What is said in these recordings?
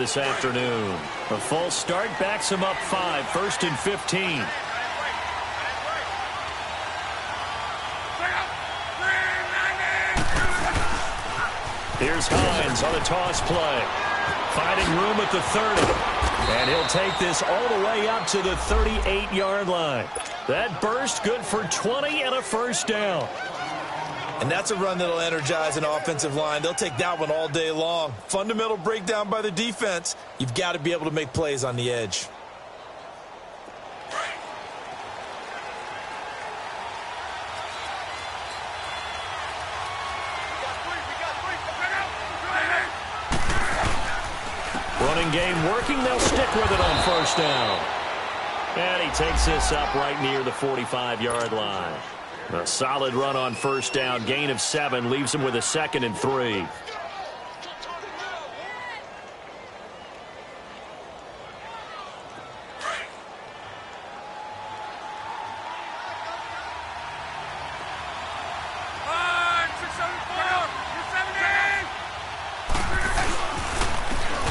this afternoon. A false start backs him up 5, 1st and 15. Here's Hines on a toss play. Finding room at the 30. And he'll take this all the way up to the 38-yard line. That burst good for 20 and a first down. And that's a run that'll energize an offensive line. They'll take that one all day long. Fundamental breakdown by the defense. You've got to be able to make plays on the edge. Running game working. They'll stick with it on first down. And he takes this up right near the 45-yard line. A solid run on first down. Gain of 7 leaves him with a 2nd and 3.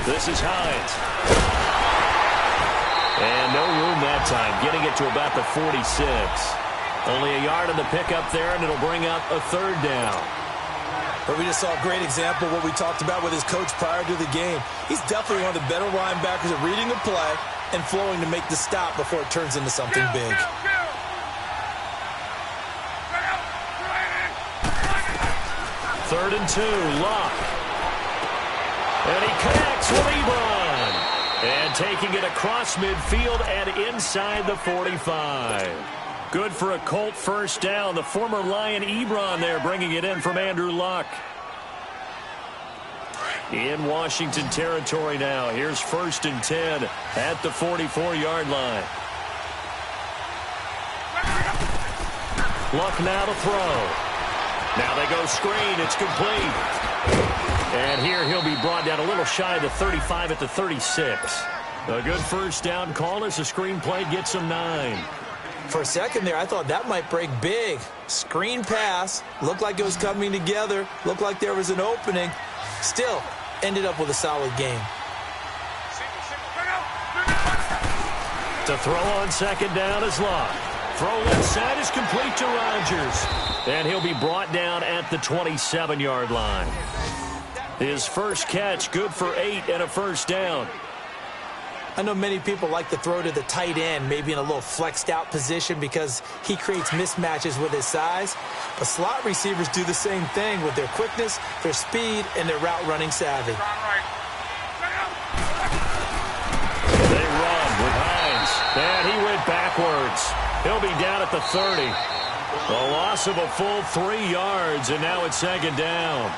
This is Hines. And no room that time, getting it to about the 46. Only a yard on the pickup there, and it'll bring up a 3rd down. But we just saw a great example of what we talked about with his coach prior to the game. He's definitely one of the better linebackers at reading the play and flowing to make the stop before it turns into something big. 3rd and 2, Locke. And he connects with Ebron. And taking it across midfield and inside the 45. Good for a Colt first down. The former Lion Ebron there bringing it in from Andrew Luck. In Washington territory now. Here's 1st and 10 at the 44-yard line. Luck now to throw. Now they go screen. It's complete. And here he'll be brought down a little shy of the 35 at the 36. A good first down call as the screen play gets him 9. For a second there, I thought that might break big. Screen pass. Looked like it was coming together. Looked like there was an opening. Still, ended up with a solid game. To throw on 2nd down is Locke. Throw left side is complete to Rodgers. And he'll be brought down at the 27-yard line. His first catch, good for 8 and a first down. I know many people like to throw to the tight end, maybe in a little flexed out position because he creates mismatches with his size. But slot receivers do the same thing with their quickness, their speed, and their route running savvy. They run with Hines. And he went backwards. He'll be down at the 30. A loss of a full 3 yards, and now it's 2nd down.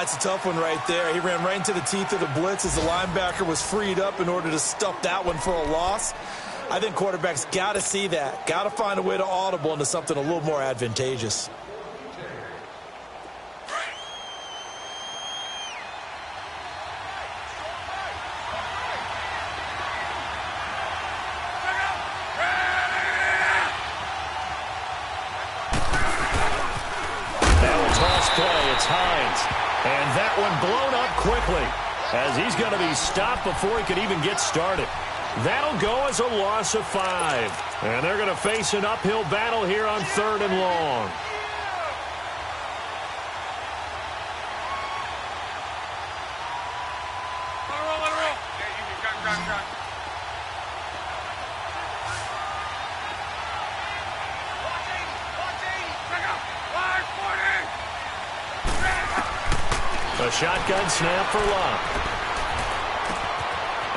It's a tough one right there. He ran right into the teeth of the blitz as the linebacker was freed up in order to stuff that one for a loss. I think quarterbacks got to see that. Got to find a way to audible into something a little more advantageous. Now a toss play. It's Hines. And that one blown up quickly as he's going to be stopped before he could even get started. That'll go as a loss of 5. And they're going to face an uphill battle here on 3rd and long. A shotgun snap for Locke.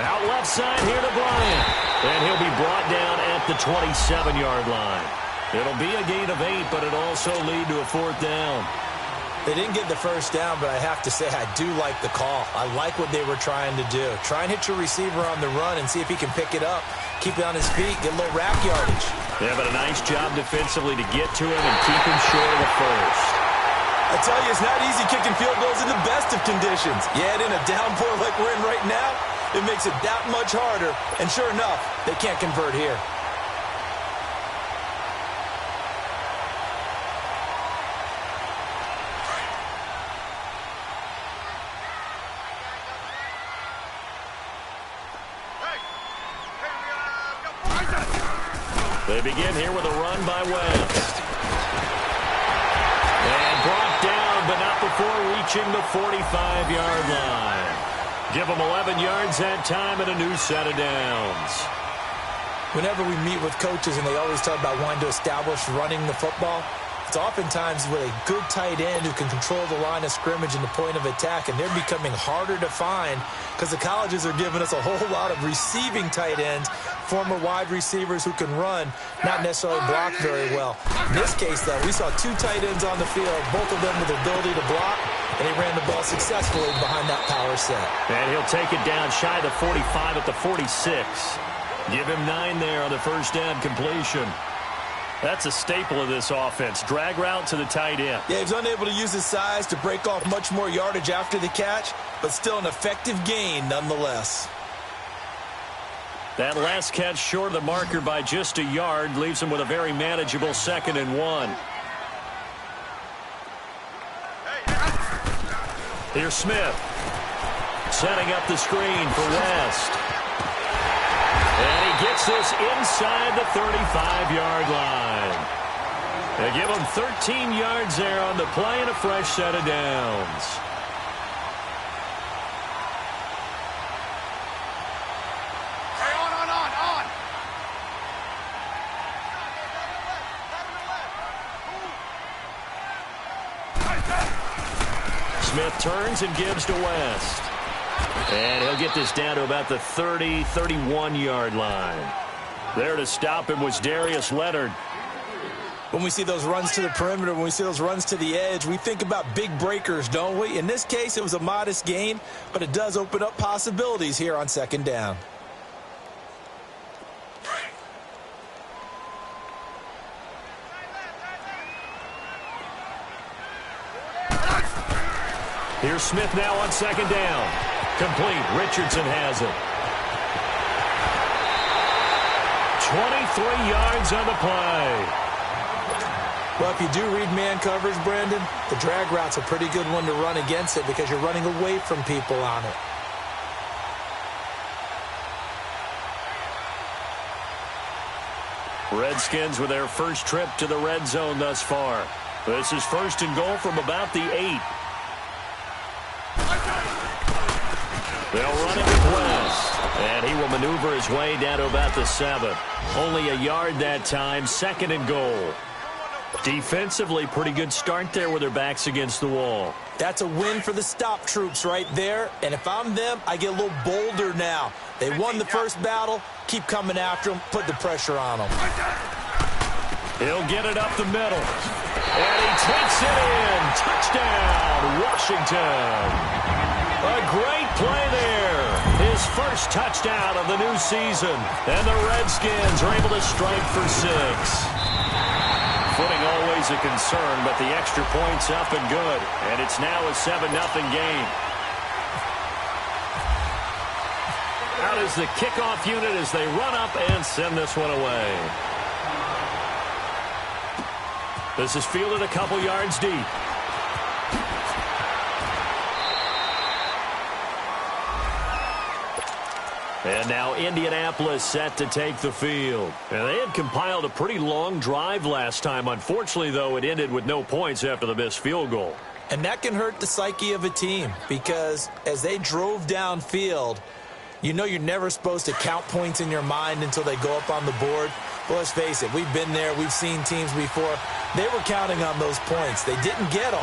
Out left side here to Bryant. And he'll be brought down at the 27-yard line. It'll be a gain of 8, but it'll also lead to a 4th down. They didn't get the first down, but I have to say I do like the call. I like what they were trying to do. Try and hit your receiver on the run and see if he can pick it up. Keep it on his feet, get a little rack yardage. Yeah, but a nice job defensively to get to him and keep him short of the first. I tell you, it's not easy kicking field goals in the best of conditions. Yet in a downpour like we're in right now, it makes it that much harder. And sure enough, they can't convert here. They begin here with a run by West. And brought down, but not before reaching the 45-yard line. Give them 11 yards that time and a new set of downs. Whenever we meet with coaches and they always talk about wanting to establish running the football, it's oftentimes with a good tight end who can control the line of scrimmage and the point of attack, and they're becoming harder to find because the colleges are giving us a whole lot of receiving tight ends, former wide receivers who can run, not necessarily block very well. In this case, though, we saw two tight ends on the field, both of them with the ability to block, and he ran the ball successfully behind that power set. And he'll take it down shy of the 45 at the 46. Give him 9 there on the first down completion. That's a staple of this offense. Drag route to the tight end. Yeah, he's unable to use his size to break off much more yardage after the catch, but still an effective gain nonetheless. That last catch short of the marker by just a yard leaves him with a very manageable 2nd and 1. Here's Smith. Setting up the screen for West. And he gets this inside the 35-yard line. They give him 13 yards there on the play and a fresh set of downs. Hey, on. Smith turns and gives to West. And he'll get this down to about the 30, 31-yard line. There to stop him was Darius Leonard. When we see those runs to the perimeter, when we see those runs to the edge, we think about big breakers, don't we? In this case, it was a modest gain, but it does open up possibilities here on 2nd down. Here's Smith now on 2nd down. Complete. Richardson has it. 23 yards on the play. Well, if you do read man coverage, Brandon, the drag route's a pretty good one to run against it because you're running away from people on it. Redskins with their first trip to the red zone thus far. This is 1st and goal from about the 8. They'll run it with West, and he will maneuver his way down to about the 7. Only a yard that time, 2nd and goal. Defensively, pretty good start there with their backs against the wall. That's a win for the stop troops right there, and if I'm them, I get a little bolder now. They won the first battle, keep coming after them, put the pressure on them. He'll get it up the middle, and he takes it in. Touchdown, Washington. A great play there. His first touchdown of the new season. And the Redskins are able to strike for 6. Footing always a concern, but the extra point's up and good. And it's now a 7-0 game. Out is the kickoff unit as they run up and send this one away. This is fielded a couple yards deep. And now Indianapolis set to take the field. And they had compiled a pretty long drive last time. Unfortunately, though, it ended with no points after the missed field goal. And that can hurt the psyche of a team because as they drove downfield, you know you're never supposed to count points in your mind until they go up on the board. Well, let's face it, we've been there. We've seen teams before. They were counting on those points. They didn't get them.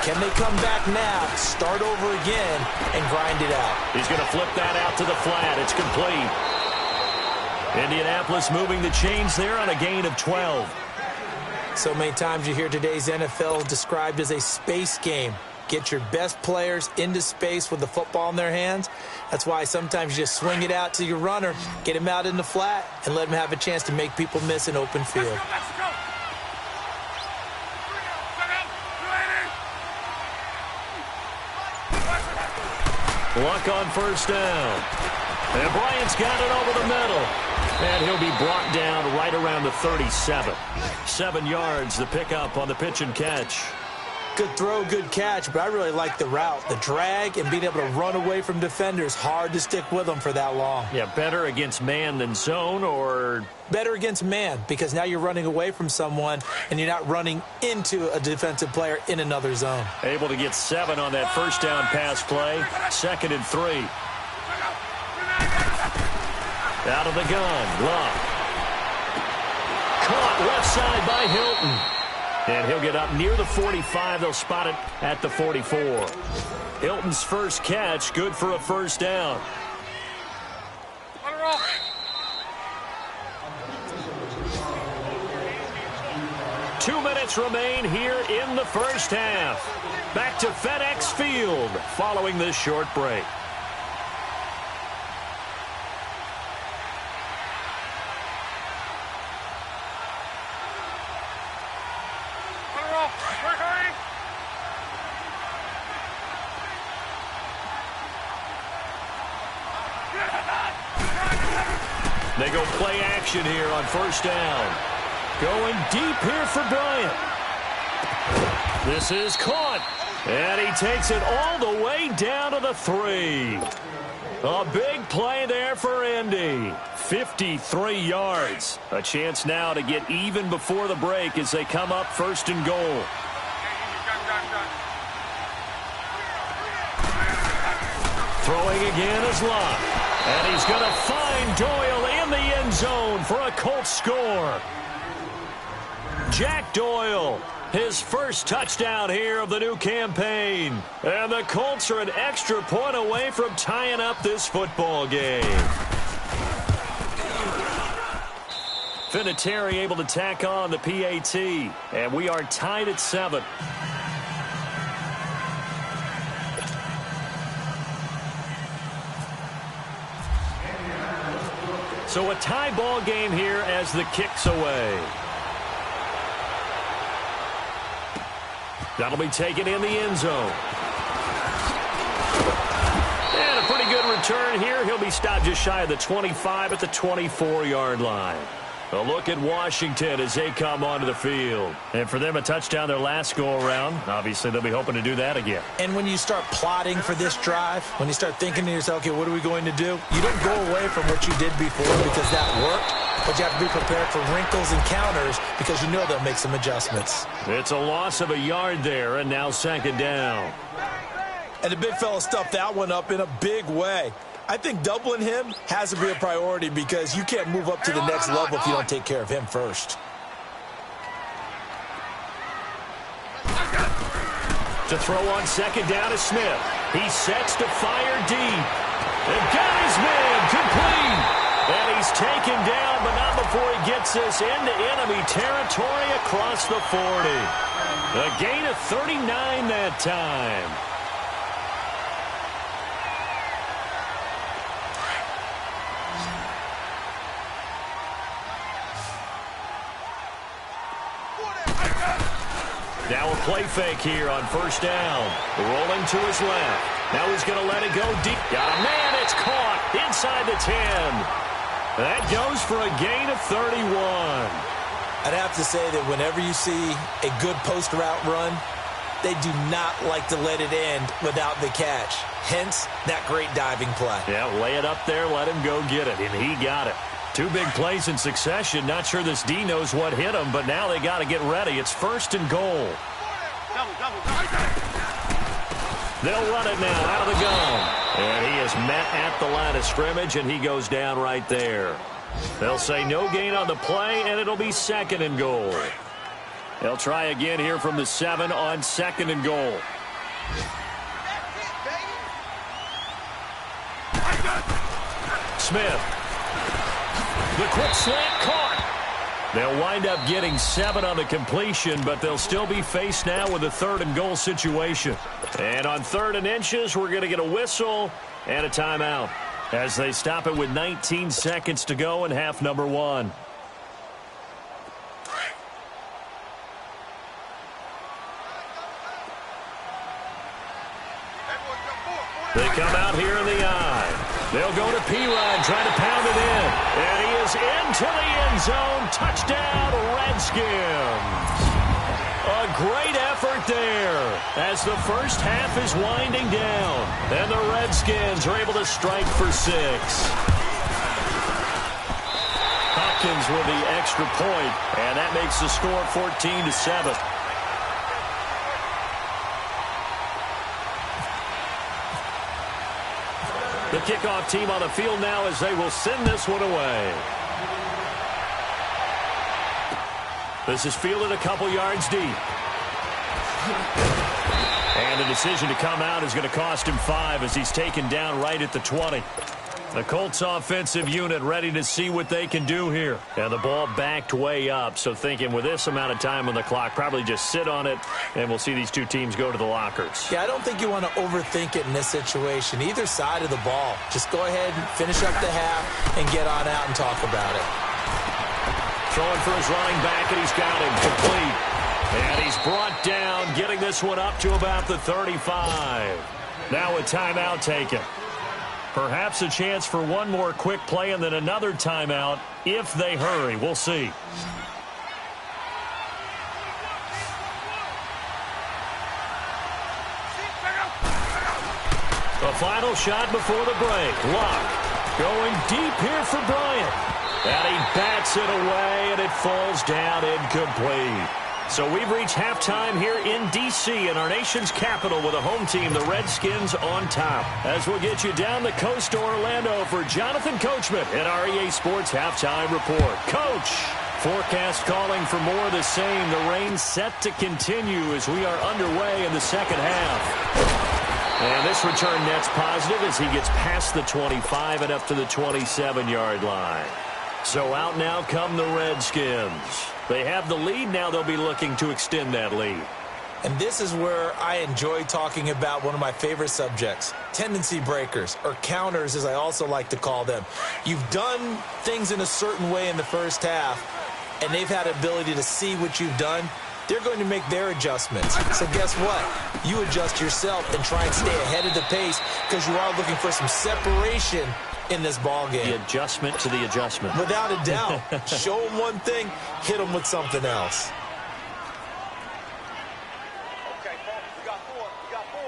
Can they come back now, start over again, and grind it out? He's going to flip that out to the flat. It's complete. Indianapolis moving the chains there on a gain of 12. So many times you hear today's NFL described as a space game. Get your best players into space with the football in their hands. That's why sometimes you just swing it out to your runner, get him out in the flat, and let him have a chance to make people miss an open field. Let's go. Luck on first down. And Bryant's got it over the middle. And he'll be brought down right around the 37. 7 yards, the pickup on the pitch and catch. Good throw, good catch, but I really like the route. The drag and being able to run away from defenders, hard to stick with them for that long. Yeah, better against man than zone, or? Better against man, because now you're running away from someone and you're not running into a defensive player in another zone. Able to get 7 on that first down pass play. 2nd and 3. Out of the gun, Love. Caught left side by Hilton. And he'll get up near the 45. They'll spot it at the 44. Hilton's first catch, good for a first down. 2 minutes remain here in the first half. Back to FedEx Field following this short break. They go play action here on first down. Going deep here for Bryant. This is caught. And he takes it all the way down to the 3. A big play there for Indy. 53 yards. A chance now to get even before the break as they come up 1st and goal. Throwing again is Locke. And he's going to find Doyle in the end zone for a Colts score. Jack Doyle, his first touchdown here of the new campaign. And the Colts are an extra point away from tying up this football game. Vinatieri able to tack on the PAT. And we are tied at 7. So a tie ball game here as the kick's away. That'll be taken in the end zone. And a pretty good return here. He'll be stopped just shy of the 25 at the 24-yard line. A look at Washington as they come onto the field. And for them, a touchdown their last go-around. Obviously, they'll be hoping to do that again. And when you start plotting for this drive, when you start thinking to yourself, okay, what are we going to do? You don't go away from what you did before because that worked, but you have to be prepared for wrinkles and counters because you know they'll make some adjustments. It's a loss of a yard there, and now 2nd down. And the big fella stuffed that one up in a big way. I think doubling him has to be a priority because you can't move up to the next level if you don't take care of him first. To throw on 2nd down is Smith. He sets to fire deep. And got his man complete. And he's taken down, but not before he gets us into enemy territory across the 40. A gain of 39 that time. Now a play fake here on first down. Rolling to his left. Now he's going to let it go deep. Got a man. It's caught inside the 10. That goes for a gain of 31. I'd have to say that whenever you see a good post route run, they do not like to let it end without the catch. Hence, that great diving play. Yeah, lay it up there, let him go get it, and he got it. 2 big plays in succession. Not sure this D knows what hit him, but now they got to get ready. It's 1st and goal. They'll run it now out of the gun. And he is met at the line of scrimmage, and he goes down right there. They'll say no gain on the play, and it'll be 2nd and goal. They'll try again here from the 7 on 2nd and goal. Smith. The quick slant caught. They'll wind up getting 7 on the completion, but they'll still be faced now with a 3rd and goal situation. And on 3rd and inches, we're going to get a whistle and a timeout as they stop it with 19 seconds to go in half number 1. They come out here in the eye. They'll go to P-Ryan, trying to pound it in. And he is into the end zone. Touchdown, Redskins. A great effort there as the first half is winding down. And the Redskins are able to strike for 6. Hopkins with the extra point, and that makes the score 14-7. The kickoff team on the field now as they will send this one away. This is fielded a couple yards deep. And the decision to come out is going to cost him 5 as he's taken down right at the 20. The Colts offensive unit ready to see what they can do here. And the ball backed way up, so thinking with this amount of time on the clock, probably just sit on it, and we'll see these two teams go to the lockers. Yeah, I don't think you want to overthink it in this situation. Either side of the ball. Just go ahead and finish up the half and get on out and talk about it. Throwing for his running back, and he's got him complete. And he's brought down, getting this one up to about the 35. Now a timeout taken. Perhaps a chance for one more quick play and then another timeout if they hurry. We'll see. The final shot before the break. Luck going deep here for Bryant. And he bats it away, and it falls down incomplete. So we've reached halftime here in D.C. in our nation's capital with a home team, the Redskins, on top. As we'll get you down the coast to Orlando for Jonathan Coachman at our EA Sports Halftime Report. Coach, forecast calling for more of the same. The rain set to continue as we are underway in the second half. And this return net's positive as he gets past the 25 and up to the 27-yard line. So out now come the Redskins. They have the lead. Now they'll be looking to extend that lead. And this is where I enjoy talking about one of my favorite subjects, tendency breakers, or counters as I also like to call them. You've done things in a certain way in the first half, and they've had ability to see what you've done. They're going to make their adjustments. So guess what? You adjust yourself and try and stay ahead of the pace because you are looking for some separation in this ball game. The adjustment to the adjustment. Without a doubt. Show them one thing, hit them with something else. Okay, folks, we got 4. We got 4.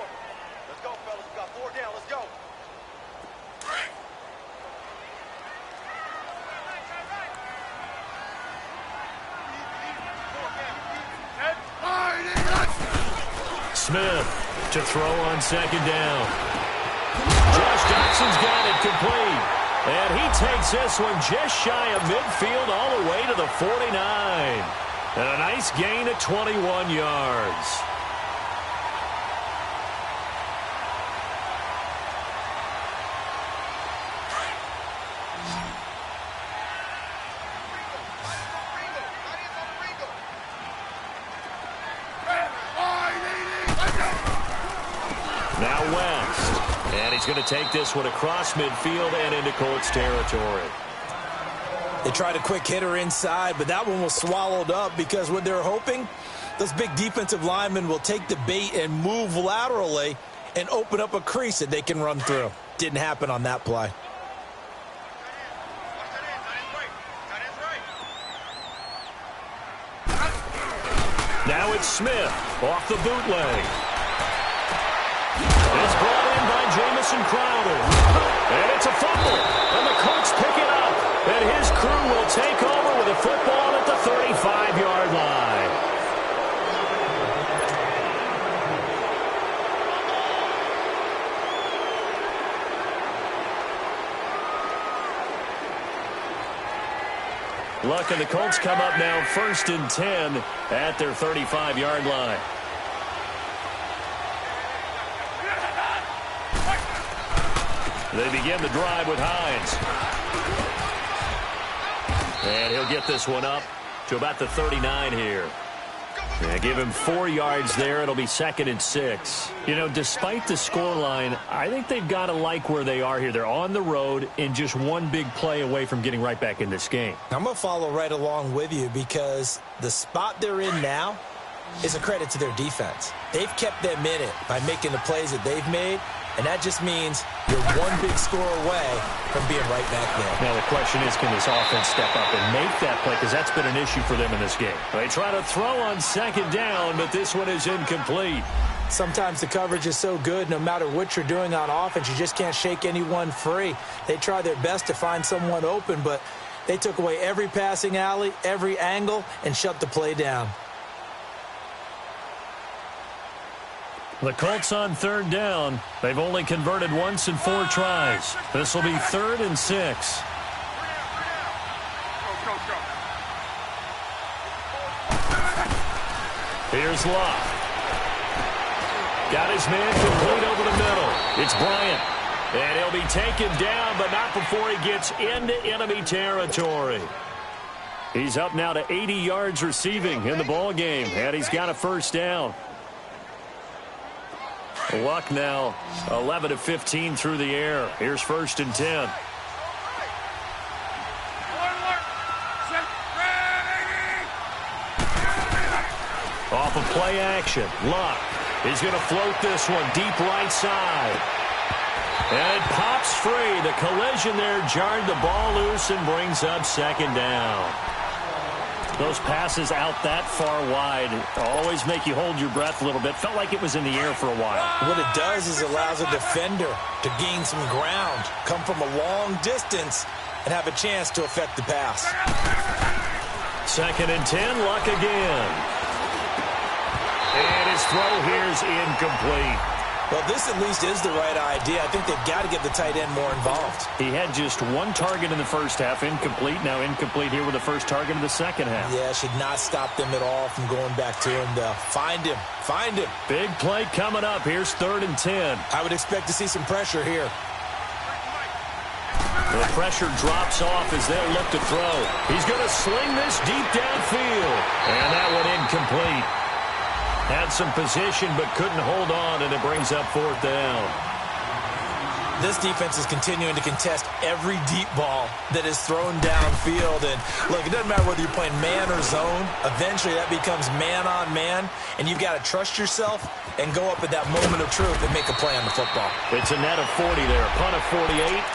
Let's go, fellas. We got 4 down. Let's go. Smith to throw on second down. Josh Dotson's got it complete. And he takes this one just shy of midfield all the way to the 49. And a nice gain of 21 yards. Now West. And he's going to take this one across midfield and into Colts territory. They tried a quick hitter inside, but that one was swallowed up because what they're hoping, those big defensive linemen will take the bait and move laterally and open up a crease that they can run through. Didn't happen on that play. Now it's Smith off the bootleg. It's brought in by Jamison Crowder. And it's a fumble. And the Colts pick it up. And his crew will take over with a football at the 35-yard line. Luck and the Colts come up now 1st and 10 at their 35-yard line. They begin the drive with Hines. And he'll get this one up to about the 39 here. Yeah, give him 4 yards there. It'll be 2nd and 6. You know, despite the scoreline, I think they've got to like where they are here. They're on the road and just one big play away from getting right back in this game. I'm going to follow right along with you because the spot they're in now is a credit to their defense. They've kept them in it by making the plays that they've made, and that just means You're one big score away from being right back there. Now the question is, can this offense step up and make that play? Because that's been an issue for them in this game. They try to throw on second down, but this one is incomplete. Sometimes the coverage is so good, no matter what you're doing on offense, you just can't shake anyone free. They try their best to find someone open, but they took away every passing alley, every angle, and shut the play down. The Colts on third down. They've only converted once in 4 tries. This will be 3rd and 6. Here's Locke. Got his man complete over the middle. It's Bryant. And he'll be taken down, but not before he gets into enemy territory. He's up now to 80 yards receiving in the ball game, and he's got a first down. Luck now 11 of 15 through the air. Here's 1st and 10. Off of play action, Luck. He's going to float this one deep right side. And it pops free. The collision there jarred the ball loose and brings up 2nd down. Those passes out that far wide always make you hold your breath a little bit. Felt like it was in the air for a while. What it does is allows a defender to gain some ground, come from a long distance, and have a chance to affect the pass. 2nd and 10, Luck again. And his throw here's incomplete. Well, this at least is the right idea. I think they've got to get the tight end more involved. He had just 1 target in the first half, incomplete. Now incomplete here with the first target of the second half. Yeah, should not stop them at all from going back to him, though. Find him. Find him. Big play coming up. Here's 3rd and 10. I would expect to see some pressure here. The pressure drops off as they'll look to throw. He's going to sling this deep downfield. And that one incomplete. Had some position but couldn't hold on, and it brings up 4th down. This defense is continuing to contest every deep ball that is thrown downfield. And, look, it doesn't matter whether you're playing man or zone. Eventually that becomes man on man, and you've got to trust yourself and go up at that moment of truth and make a play on the football. It's a net of 40 there, a punt of 48,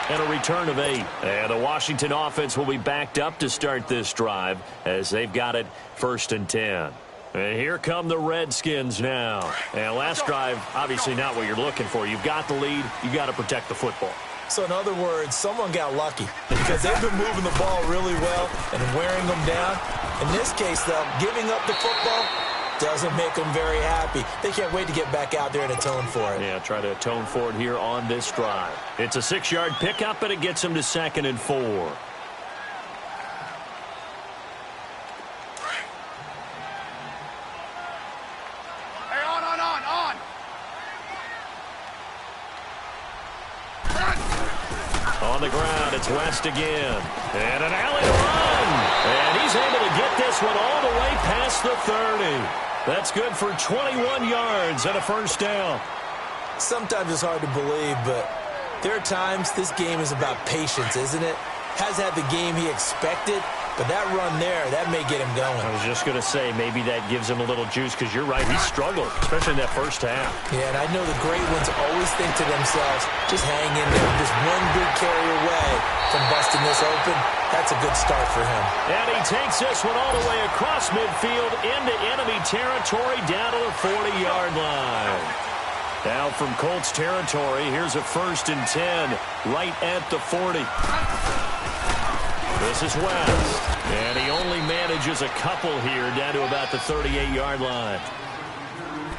and a return of 8. And the Washington offense will be backed up to start this drive as they've got it 1st and 10. And here come the Redskins now. And last drive, obviously not what you're looking for. You've got the lead. You've got to protect the football. So in other words, someone got lucky because they've been moving the ball really well and wearing them down. In this case, though, giving up the football doesn't make them very happy. They can't wait to get back out there and atone for it. Yeah, try to atone for it here on this drive. It's a 6-yard pickup, and it gets them to 2nd and 4. On the ground, it's West again. And an alley to run. And he's able to get this one all the way past the 30. That's good for 21 yards and a first down. Sometimes it's hard to believe, but there are times this game is about patience, isn't it? Has had the game he expected, but that run there, that may get him going. I was just going to say, maybe that gives him a little juice, because you're right, he struggled, especially in that first half. Yeah, and I know the great ones always think to themselves, just hang in there, just one big carry away from busting this open. That's a good start for him. And he takes this one all the way across midfield into enemy territory down to the 40-yard line. Now from Colts territory, here's a 1st and 10 right at the 40. This is West, and he only manages a couple here down to about the 38-yard line.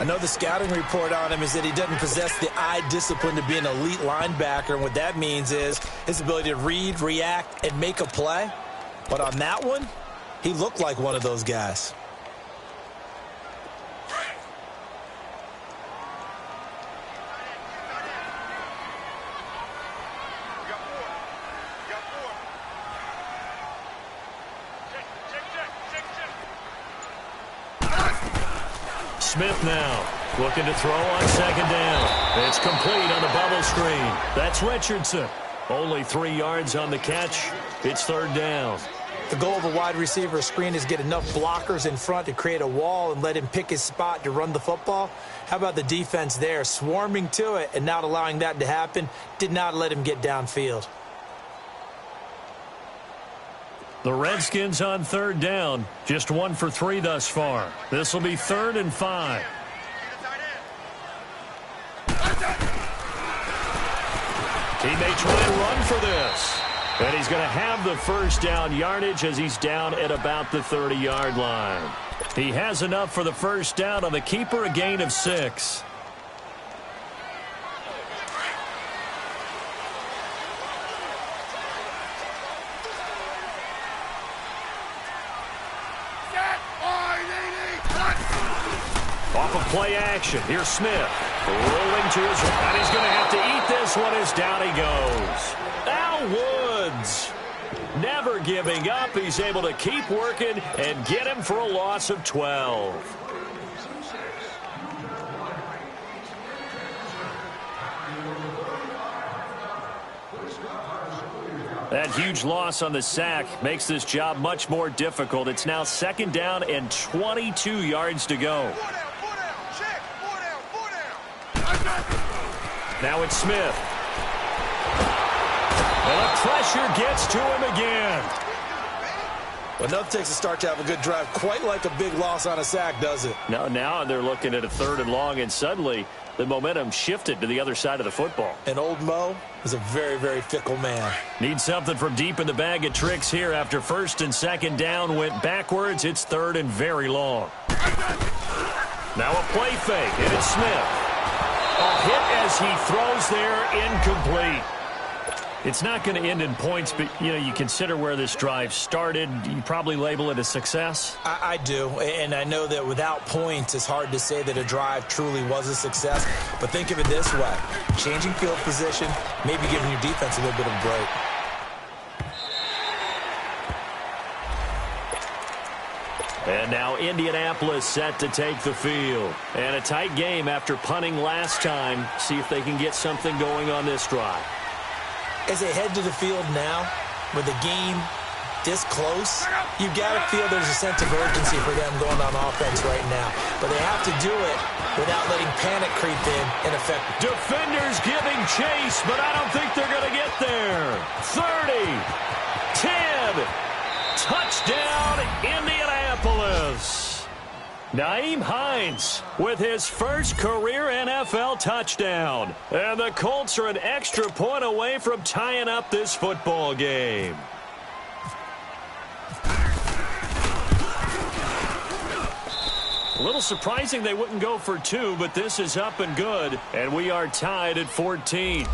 I know the scouting report on him is that he doesn't possess the eye discipline to be an elite linebacker, and what that means is his ability to read, react, and make a play. But on that one, he looked like one of those guys. Smith now looking to throw on 2nd down. It's complete on the bubble screen. That's Richardson. Only 3 yards on the catch. It's 3rd down. The goal of a wide receiver screen is get enough blockers in front to create a wall and let him pick his spot to run the football. How about the defense there, swarming to it and not allowing that to happen? Did not let him get downfield. The Redskins on third down, just 1 for 3 thus far. This will be 3rd and 5. Teammates try and run for this. And he's going to have the first down yardage as he's down at about the 30-yard line. He has enough for the first down on the keeper, a gain of 6. Off of play action. Here's Smith. Rolling to his right. And he's going to have to eat this one as down he goes. Al Woods, never giving up. He's able to keep working and get him for a loss of 12. That huge loss on the sack makes this job much more difficult. It's now 2nd down and 22 yards to go. Now it's Smith. And the pressure gets to him again. Enough takes a start to have a good drive, quite like a big loss on a sack, does it? Now they're looking at a 3rd and long, and suddenly the momentum shifted to the other side of the football. And old Mo is a very, very fickle man. Needs something from deep in the bag of tricks here after 1st and 2nd down went backwards. It's 3rd and very long. Now a play fake, and it's Smith. A hit as he throws there, incomplete. It's not going to end in points, but, you consider where this drive started. You probably label it a success. I do, and I know that without points, it's hard to say that a drive truly was a success. But think of it this way. Changing field position, maybe giving your defense a little bit of a break. And now Indianapolis set to take the field. And a tight game after punting last time. See if they can get something going on this drive. As they head to the field now, with the game this close, you've got to feel there's a sense of urgency for them going on offense right now. But they have to do it without letting panic creep in affect. Defenders giving chase, but I don't think they're going to get there. 30, 10, touchdown, Indianapolis. Nyheim Hines with his first career NFL touchdown. And the Colts are an extra point away from tying up this football game. A little surprising they wouldn't go for 2, but this is up and good. And we are tied at 14.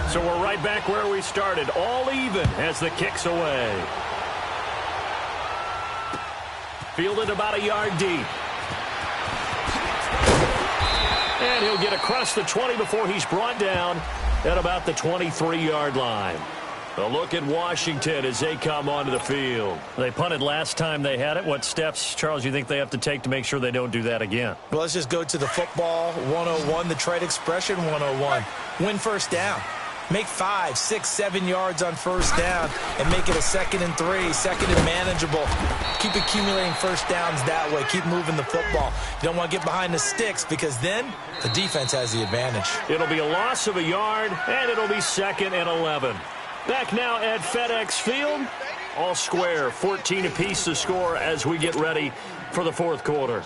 So we're right back where we started, all even as the kick's away. Fielded about a yard deep. And he'll get across the 20 before he's brought down at about the 23-yard line. A look at Washington as they come onto the field. They punted last time they had it. What steps, Charles, you think they have to take to make sure they don't do that again? Well, let's just go to the football 101, the trade expression 101. Win first down. Make 5, 6, 7 yards on first down and make it a 2nd and 3, 2nd and manageable. Keep accumulating first downs that way. Keep moving the football. You don't want to get behind the sticks because then the defense has the advantage. It'll be a loss of a yard, and it'll be 2nd and 11. Back now at FedEx Field. All square, 14 apiece to score as we get ready for the 4th quarter.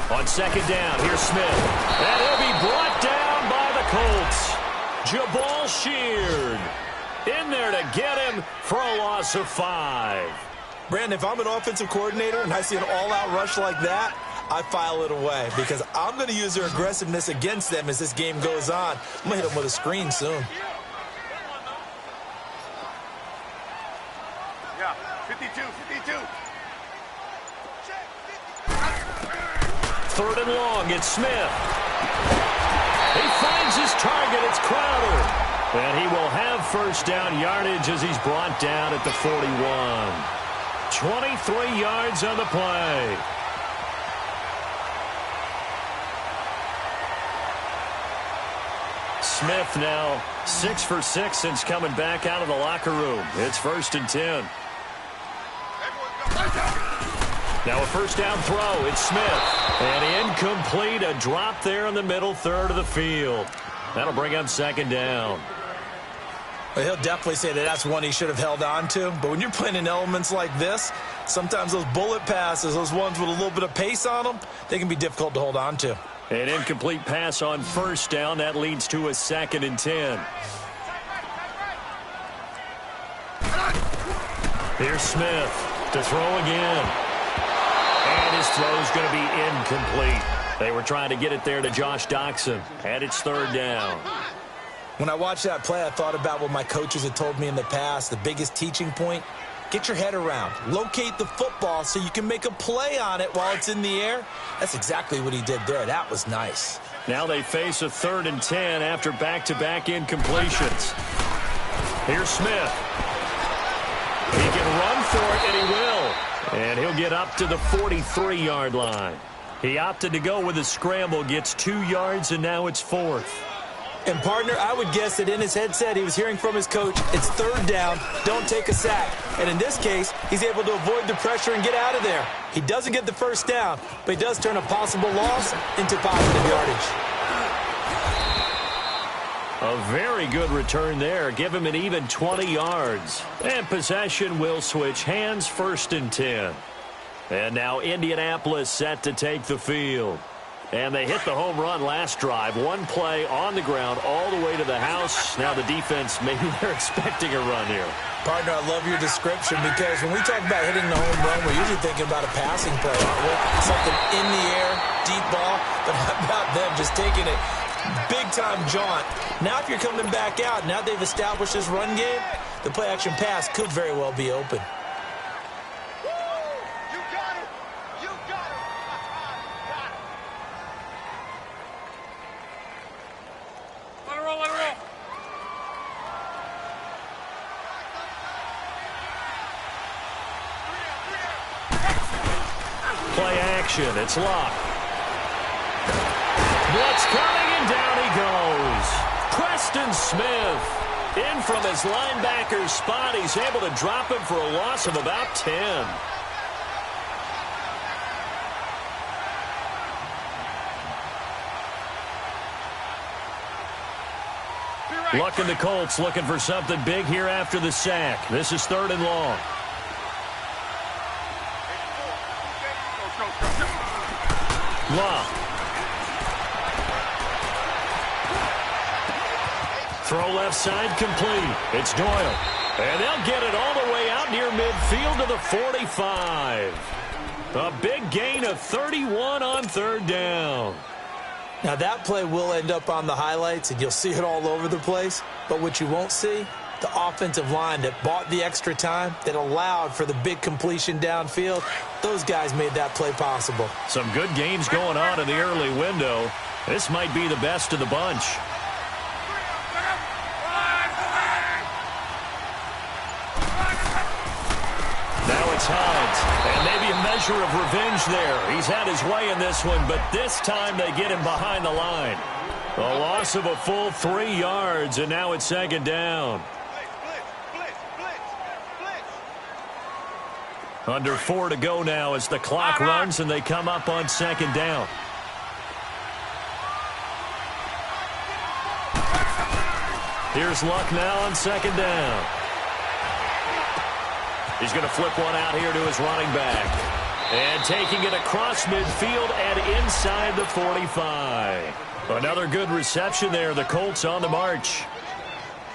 On 2nd down, here's Smith. And he'll be brought down by the Colts. Jabal Sheard in there to get him for a loss of 5. Brandon, if I'm an offensive coordinator and I see an all-out rush like that, I file it away because I'm going to use their aggressiveness against them as this game goes on. I'm going to hit them with a screen soon. Yeah, 52, 52. 3rd and long, it's Smith. He finds his target and it's Crowder. And he will have first down yardage as he's brought down at the 41. 23 yards on the play. Smith now 6 for 6 since coming back out of the locker room. It's 1st and 10. Now a first down throw. It's Smith. And incomplete. A drop there in the middle third of the field. That'll bring up 2nd down. Well, he'll definitely say that that's one he should have held on to. But when you're playing in elements like this, sometimes those bullet passes, those ones with a little bit of pace on them, they can be difficult to hold on to. An incomplete pass on first down. That leads to a 2nd and 10. Here's Smith to throw again. And his throw's going to be incomplete. They were trying to get it there to Josh Doxson. And it's 3rd down. When I watched that play, I thought about what my coaches had told me in the past. The biggest teaching point, get your head around. Locate the football so you can make a play on it while it's in the air. That's exactly what he did there. That was nice. Now they face a 3rd and 10 after back-to-back incompletions. Here's Smith. He can run for it, and he will. And he'll get up to the 43-yard line. He opted to go with a scramble, gets 2 yards, and now it's 4th. And, partner, I would guess that in his headset he was hearing from his coach, it's 3rd down, don't take a sack. And in this case, he's able to avoid the pressure and get out of there. He doesn't get the first down, but he does turn a possible loss into positive yardage. A very good return there. Give him an even 20 yards. And possession will switch hands, 1st and 10. And now Indianapolis set to take the field. And they hit the home run last drive. One play on the ground all the way to the house. Now the defense, maybe they're expecting a run here. Partner, I love your description because when we talk about hitting the home run, we're usually thinking about a passing play, aren't we? Something in the air, deep ball. But how about them just taking it big-time jaunt? Now if you're coming back out, now they've established this run game, the play-action pass could very well be open. Play action. It's Locke. Blitz coming, and down he goes. Preston Smith in from his linebacker spot. He's able to drop him for a loss of about 10. Luck and the Colts looking for something big here after the sack. This is 3rd and long. Locke. Throw left side complete. It's Doyle. And they'll get it all the way out near midfield to the 45. A big gain of 31 on 3rd down. Now that play will end up on the highlights and you'll see it all over the place. But what you won't see, the offensive line that bought the extra time, that allowed for the big completion downfield, those guys made that play possible. Some good games going on in the early window. This might be the best of the bunch. Now it's Hines, and maybe a measure of revenge there. He's had his way in this one, but this time they get him behind the line. A loss of a full 3 yards, and now it's 2nd down. Under 4 to go now as the clock runs and they come up on 2nd down. Here's Luck now on 2nd down. He's going to flip one out here to his running back. And taking it across midfield and inside the 45. Another good reception there. The Colts on the march.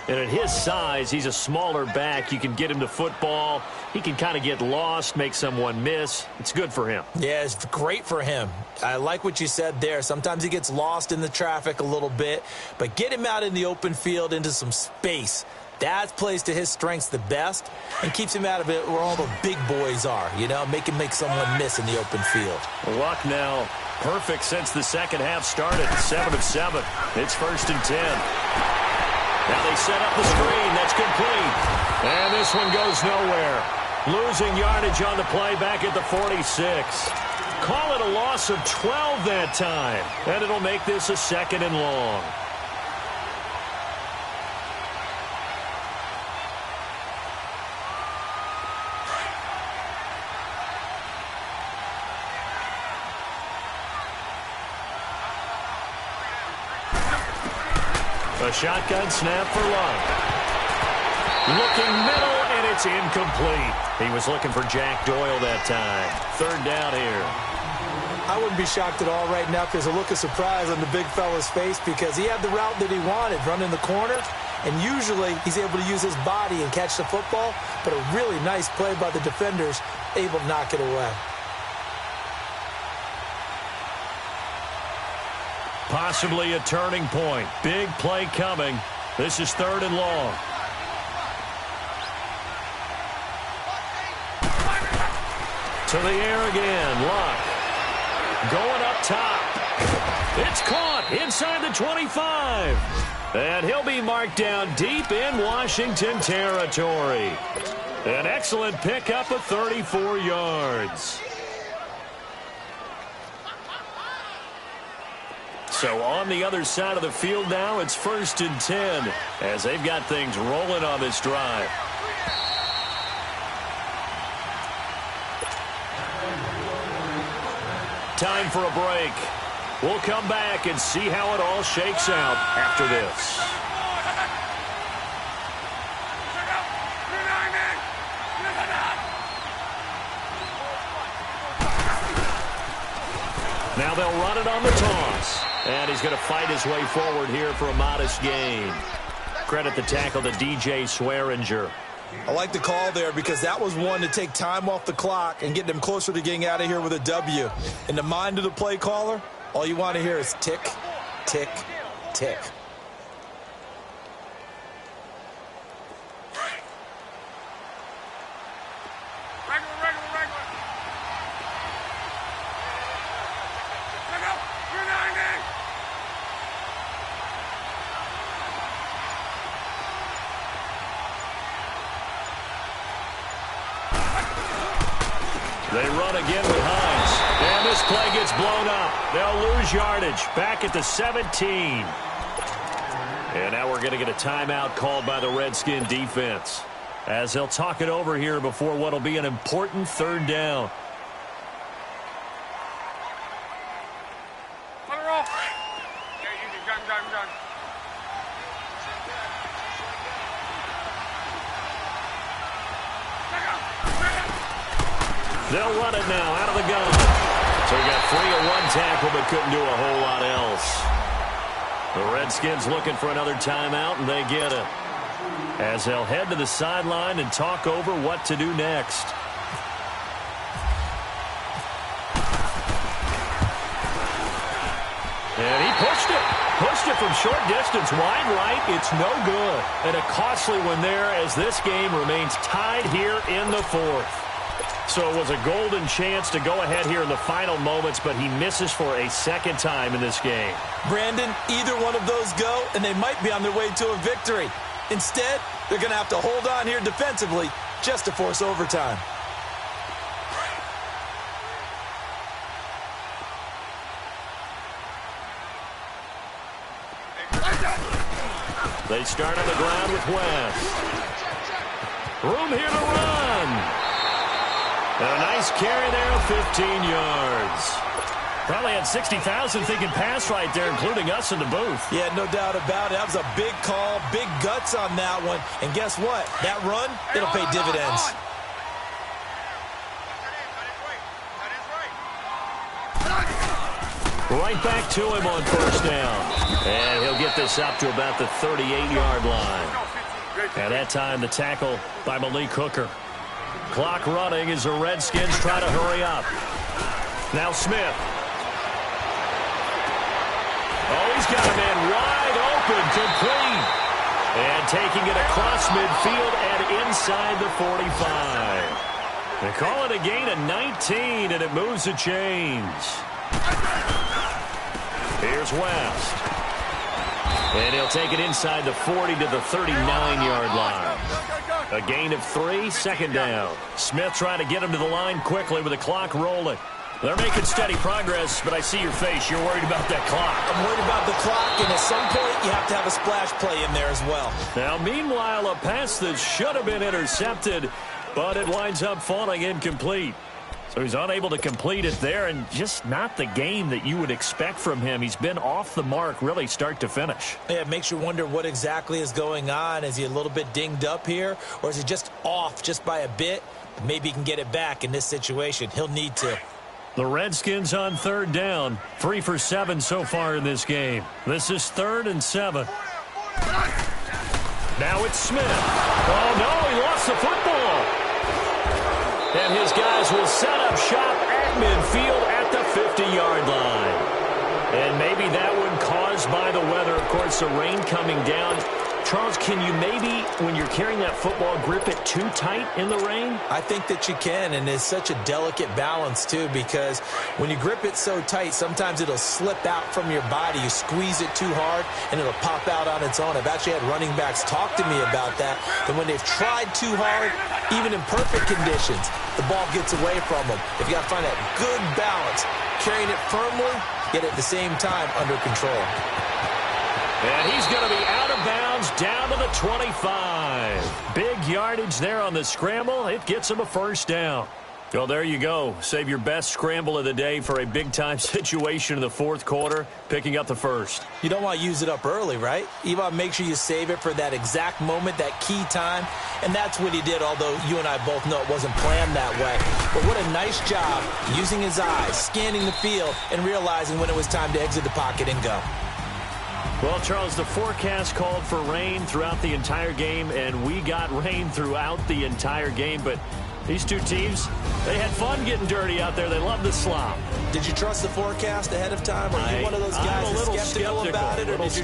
And at his size, he's a smaller back. You can get him to football. He can kind of get lost, make someone miss. It's good for him. Yeah, it's great for him. I like what you said there. Sometimes he gets lost in the traffic a little bit. But get him out in the open field into some space. That plays to his strengths the best and keeps him out of it where all the big boys are, you know, make him make someone miss in the open field. Luck now Perfect since the second half started. 7 of 7. It's 1st and 10. Now they set up the screen. That's complete. And this one goes nowhere. Losing yardage on the play back at the 46. Call it a loss of 12 that time. And it'll make this a 2nd and long. A shotgun snap for Luck. Looking middle, and it's incomplete. He was looking for Jack Doyle that time. 3rd down here. I wouldn't be shocked at all right now if there's a look of surprise on the big fella's face because he had the route that he wanted, running the corner, and usually he's able to use his body and catch the football, but a really nice play by the defenders, able to knock it away. Possibly a turning point. Big play coming. This is 3rd and long. To the air again. Luck. Going up top. It's caught inside the 25. And he'll be marked down deep in Washington territory. An excellent pickup of 34 yards. So on the other side of the field now, it's 1st and 10 as they've got things rolling on this drive. Time for a break. We'll come back and see how it all shakes out after this. Now they'll run it on the toss. And he's going to fight his way forward here for a modest gain. Credit the tackle to DJ Swearinger. I like the call there because that was one to take time off the clock and get them closer to getting out of here with a W. In the mind of the play caller, all you want to hear is tick, tick, tick. They run again with Hines. And this play gets blown up. They'll lose yardage back at the 17. And now we're going to get a timeout called by the Redskin defense as they'll talk it over here before what will be an important 3rd down. They'll run it now out of the gun. So he got free of one tackle but couldn't do a whole lot else. The Redskins looking for another timeout, and they get it. As they'll head to the sideline and talk over what to do next. And he pushed it. Pushed it from short distance, wide right. It's no good. And a costly one there as this game remains tied here in the 4th. So it was a golden chance to go ahead here in the final moments, but he misses for a 2nd time in this game. Brandon, either one of those go, and they might be on their way to a victory. Instead, they're going to have to hold on here defensively just to force overtime. They start on the ground with West. Room here to run. And a nice carry there of 15 yards. Probably had 60,000 thinking pass right there, including us in the booth. Yeah, no doubt about it. That was a big call, big guts on that one. And guess what? That run, it'll pay dividends. Right back to him on 1st down. And he'll get this up to about the 38-yard line. At that time, the tackle by Malik Hooker. Clock running as the Redskins try to hurry up. Now Smith. Oh, he's got a man wide open, complete. And taking it across midfield and inside the 45. They call it a gain of 19, and it moves the chains. Here's West. And he'll take it inside the 40 to the 39-yard line. A gain of 3, second down. Smith trying to get him to the line quickly with the clock rolling. They're making steady progress, but I see your face. You're worried about that clock. I'm worried about the clock, and at some point, you have to have a splash play in there as well. Now, meanwhile, a pass that should have been intercepted, but it winds up falling incomplete. So he's unable to complete it there, and just not the game that you would expect from him. He's been off the mark really start to finish. Yeah, it makes you wonder what exactly is going on. Is he a little bit dinged up here, or is he just off just by a bit? Maybe he can get it back in this situation. He'll need to. The Redskins on third down. 3 for 7 so far in this game. This is 3rd and 7. Now it's Smith. Oh, no, he lost the football. And his guys will set up shop at midfield at the 50-yard line. And maybe that one caused by the weather. Of course, the rain coming down. Charles, can you maybe, when you're carrying that football, grip it too tight in the rain? I think that you can, and it's such a delicate balance, too, because when you grip it so tight, sometimes it'll slip out from your body. You squeeze it too hard, and it'll pop out on its own. I've actually had running backs talk to me about that when they've tried too hard, even in perfect conditions, the ball gets away from them. If you got to find that good balance, carrying it firmly, yet at the same time under control. And he's going to be out of bounds down to the 25. Big yardage there on the scramble. It gets him a first down. Well, there you go. Save your best scramble of the day for a big-time situation in the fourth quarter, picking up the first. You don't want to use it up early, right? You want to make sure you save it for that exact moment, that key time. And that's what he did, although you and I both know it wasn't planned that way. But what a nice job using his eyes, scanning the field, and realizing when it was time to exit the pocket and go. Well, Charles, the forecast called for rain throughout the entire game, and we got rain throughout the entire game. But these two teams, they had fun getting dirty out there. They loved the slop. Did you trust the forecast ahead of time? Or are you one of those guys that's skeptical about it? Or did you